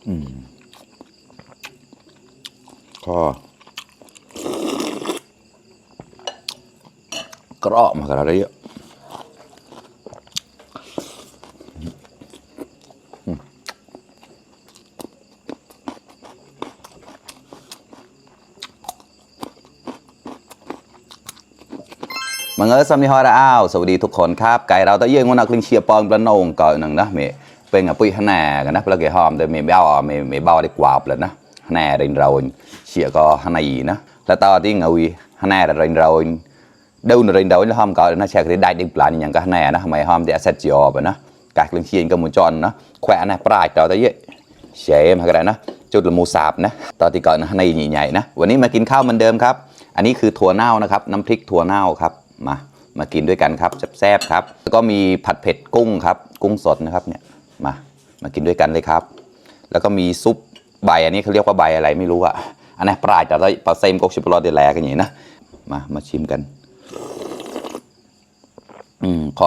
ก็กรอบมากระไรเยอะมังเอิญสำนีฮอร์อ้าวสวัสดีทุกคนครับไก่เราตะเยี่ยงวันนักลิงเชียร์ปอนปลาโหนงก่อนหนึ่งนะเมย์เป็นกับปุ้ยฮันแน่กันนะเพื่อเกี่ยหอมแต่เมย์เบ้าเมย์เบ้าได้กวาบเลยนะฮันแน่เรินเราเชียร์ก็ฮันนี่นะแล้วตอนที่เงาวีฮันแน่เรินเราดูเรินเราแล้วหอมก่อนนะเชียร์ก็ได้ดิ้งปลาอย่างก็ฮันแน่นะทำไมหอมเดี๋ยวเซตจอบนะการลิงเชียร์ก็มุนจอนนะแขวนนะปลายเราตะเยี่ยเชมอะไรนะจุดละมูสาบนะตอนที่ก่อนฮันนี่ใหญ่ๆนะวันนี้มากินข้าวเหมือนเดิมครับอันนี้คือถั่วเน่านะครับน้ำพริกถั่วเน่าครับมากินด้วยกันครับแซ่บๆครับแล้วก็มีผัดเผ็ดกุ้งครับกุ้งสดนะครับเนี่ยมากินด้วยกันเลยครับแล้วก็มีซุปใบอันนี้เขาเรียกว่าใบอะไรไม่รู้อะอันนี้ปลายแต่ละปลาเซมกชิปลอเดลแลกันอย่างนี้นะมาชิมกันขอ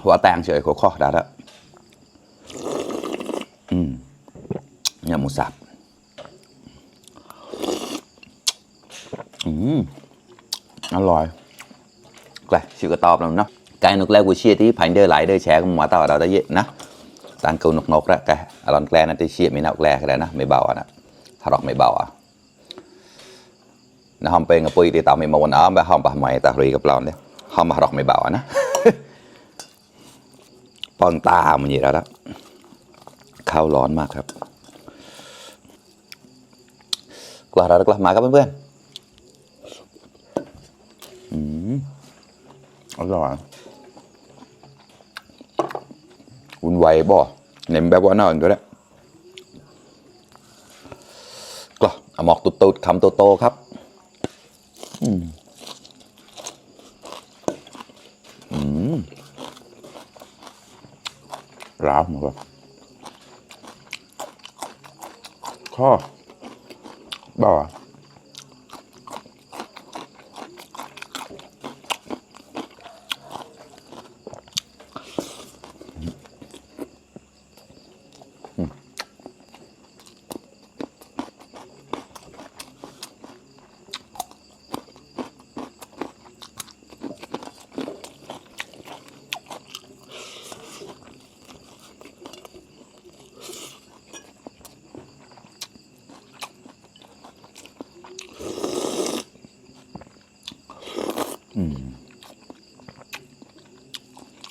หัวแตงเฉยขอได้แล้วเนี่ยหมูสับอร่อยไก่ชื่อกระตอบแล้วเนาะไก่นกแรกกูเชียร์ที่พันเดอร์ไหลเดอร์แชร์กับหมูต่อเราได้เยอะนะต่างกูนกแล้วแกอร่อยแกลนั่นที่เชียร์ไม่น่าแกลก็ได้นะไม่เบาอ่ะนะถ้าหรอกไม่เบาอ่ะนะฮอมเป็นกับปุยที่ตามไม่มาวันอ้อมไปฮอมปะไม่ตารีกับเราเนี่ยฮอมมาหรอกไม่เบาอ่ะนะปองตามันยี่แล้วข้าวร้อนมากครับกว่าเรากลับมาครับเพื่อนอร่อยวุ่นวายบ่เน้นแบบว่าน่าอยู่แล้วก็หมอกตุดๆคำโตๆครับร้าวหมดเลยข้อบ่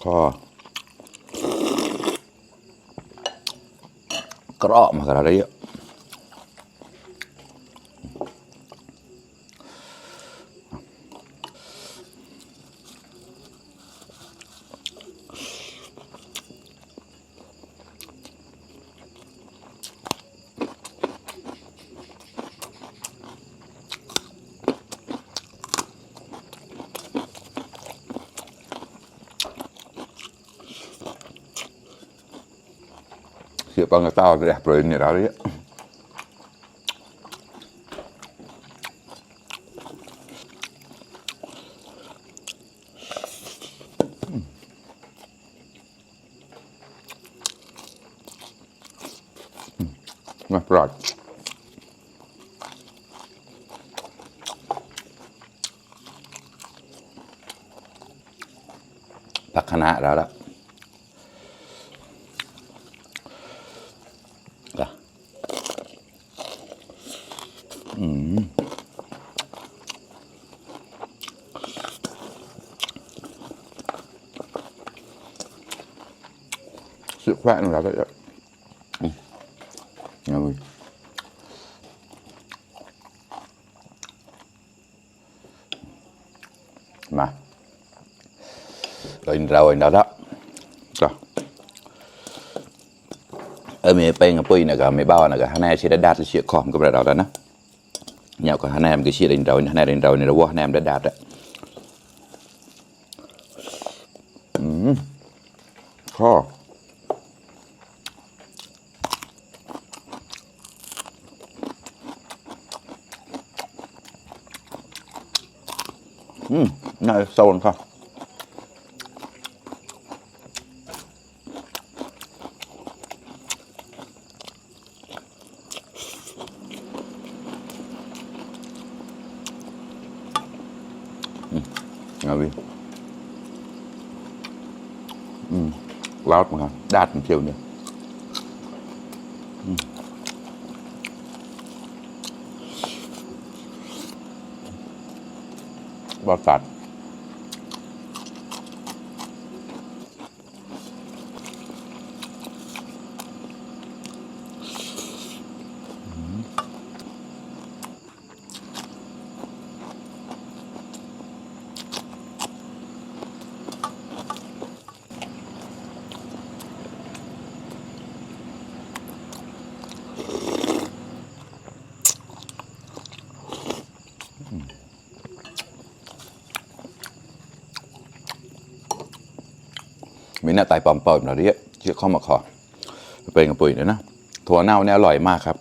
ก็กรอบมากอะไรเยอะเสียปังกระเต้าเลยเปลือยเนี่ยเราเลยมาปลอดผักคะน้าเราละsự khoan là vậy rồi mà rồi đó rồi mẹ bên cái này cả mẹ bao này cả hai anh chị đã đạt được chuyện khom cái đó đó nhậu cả hai anh em cái chuyện rồi hai anh rồi này là quá hai em đã đạt đấy kho này sâu làm sao เอาวิlót mà ngon đạt một chiều nữa bao tạtมีหน้าไตปอมๆหน่อยดิเชื่อข้อมาขอเป็นกับปุ๋ยเลยนะถั่วเน่าเนี่ยอร่อยมากครับ